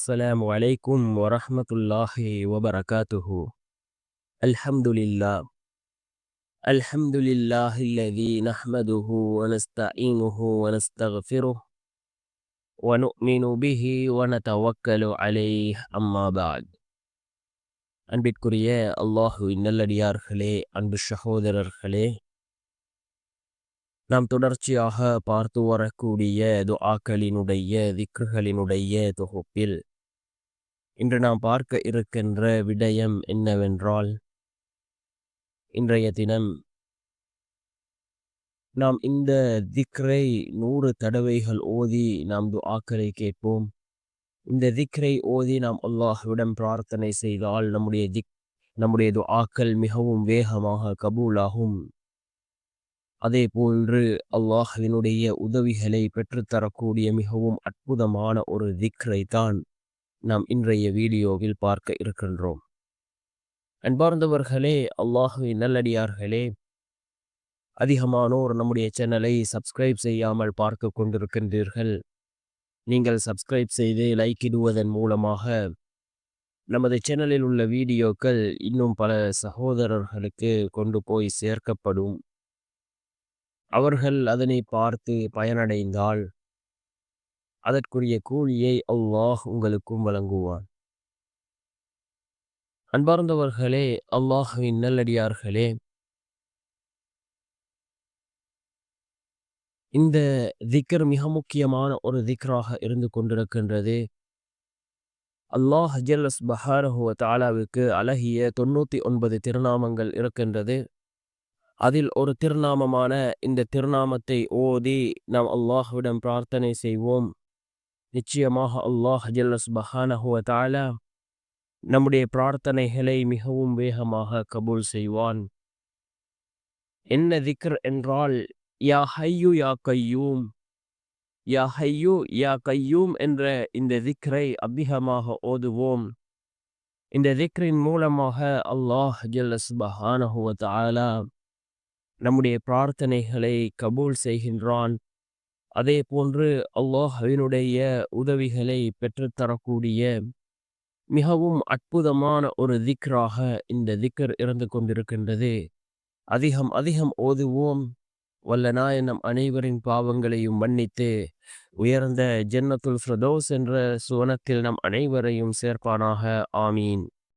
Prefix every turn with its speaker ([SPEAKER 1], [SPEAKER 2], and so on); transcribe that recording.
[SPEAKER 1] السلام عليكم ورحمة الله وبركاته. الحمد لله. الحمد لله الذي نحمده ونستعينه ونستغفره ونؤمن به ونتوكل عليه أما بعد. அன்பிற்குரிய அல்லாஹுவின் நல்லடியார்களே, அன்பு சகோதரர்களே, நாம் தொடர்ச்சியாக பார்த்து வரக்கூடிய துஆக்களினுடைய திக்ருகளினுடைய தொகுப்பில் இன்று நாம் பார்க்க இருக்கின்ற விடயம் என்னவென்றால், இன்றைய தினம் நாம் இந்த திக்ரை 100 தடவைகள் ஓதி நாம் துஆக்களை கேட்போம். இந்த திக்ரை ஓதி நாம் அல்லாஹ்விடம் பிரார்த்தனை செய்தால் நம்முடைய துஆக்கள் மிகவும் வேகமாக கபூலாகும். அதே போன்று அல்லாஹ்வினுடைய உதவிகளை பெற்றுத்தரக்கூடிய மிகவும் அற்புதமான ஒரு திக்ரை தான் நாம் இன்றைய வீடியோவில் பார்க்க இருக்கின்றோம். அன்பார்ந்தவர்களே, அல்லாஹ்வின் நல்லடியார்களே, அதிகமானோர் நம்முடைய சேனலை சப்ஸ்கிரைப் செய்யாமல் பார்க்க கொண்டிருக்கின்றீர்கள். நீங்கள் சப்ஸ்கிரைப் செய்து லைக் இடுவதன் மூலமாக நமது சேனலில் உள்ள வீடியோக்கள் இன்னும் பல சகோதரர்களுக்கு கொண்டு போய் சேர்க்கப்படும். அவர்கள் அதனை பார்த்து பயனடைந்தால் அதற்குரிய கூலியை அல்லாஹ் உங்களுக்கும் வழங்குவான். அன்பார்ந்தவர்களே, அல்லாஹ்வின் நல்லடியார்களே, இந்த திக்ர் மிக முக்கியமான ஒரு திக்ராக இருந்து கொண்டிருக்கின்றது. அல்லாஹ் ஜல்ல சுப்ஹானஹு வ தஆலாவுக்கு அழகிய 99 திருநாமங்கள் இருக்கின்றது. அதில் ஒரு திருநாமமான இந்த திருநாமத்தை ஓதி நாம் அல்லாஹ்விடம் பிரார்த்தனை செய்வோம். நிச்சயமாக அல்லாஹ் ஜல்ல சுப்ஹானஹு வ தஆலா நம்முடைய பிரார்த்தனைகளை மிகவும் வேகமாக கபூல் செய்வான். என்ன திக்ர் என்றால், யா ஹய்யு யா கய்யூம், யா ஹய்யு யா கய்யூம் என்ற இந்த திக்ரை அதிகமாக ஓதுவோம். இந்த திக்ரின் மூலமாக அல்லாஹ் ஜல்ல சுப்ஹானஹு வ தஆலா நம்முடைய பிரார்த்தனைகளை கபூல் செய்கின்றான். அதே போன்று அல்லாஹ்வினுடைய உதவிகளை பெற்றுத்தரக்கூடிய மிகவும் அற்புதமான ஒரு திக்ராக இந்த திக்ர் இருந்து கொண்டிருக்கின்றது. அதிகம் அதிகம் ஓதுவோம். வல்ல நாயன் நம் அனைவரின் பாவங்களையும் மன்னித்து உயர்ந்த ஜன்னத்துல் ஃபிர்தௌஸ் என்ற சுவனத்தில் நம் அனைவரையும் சேர்ப்பானாக. ஆமீன்.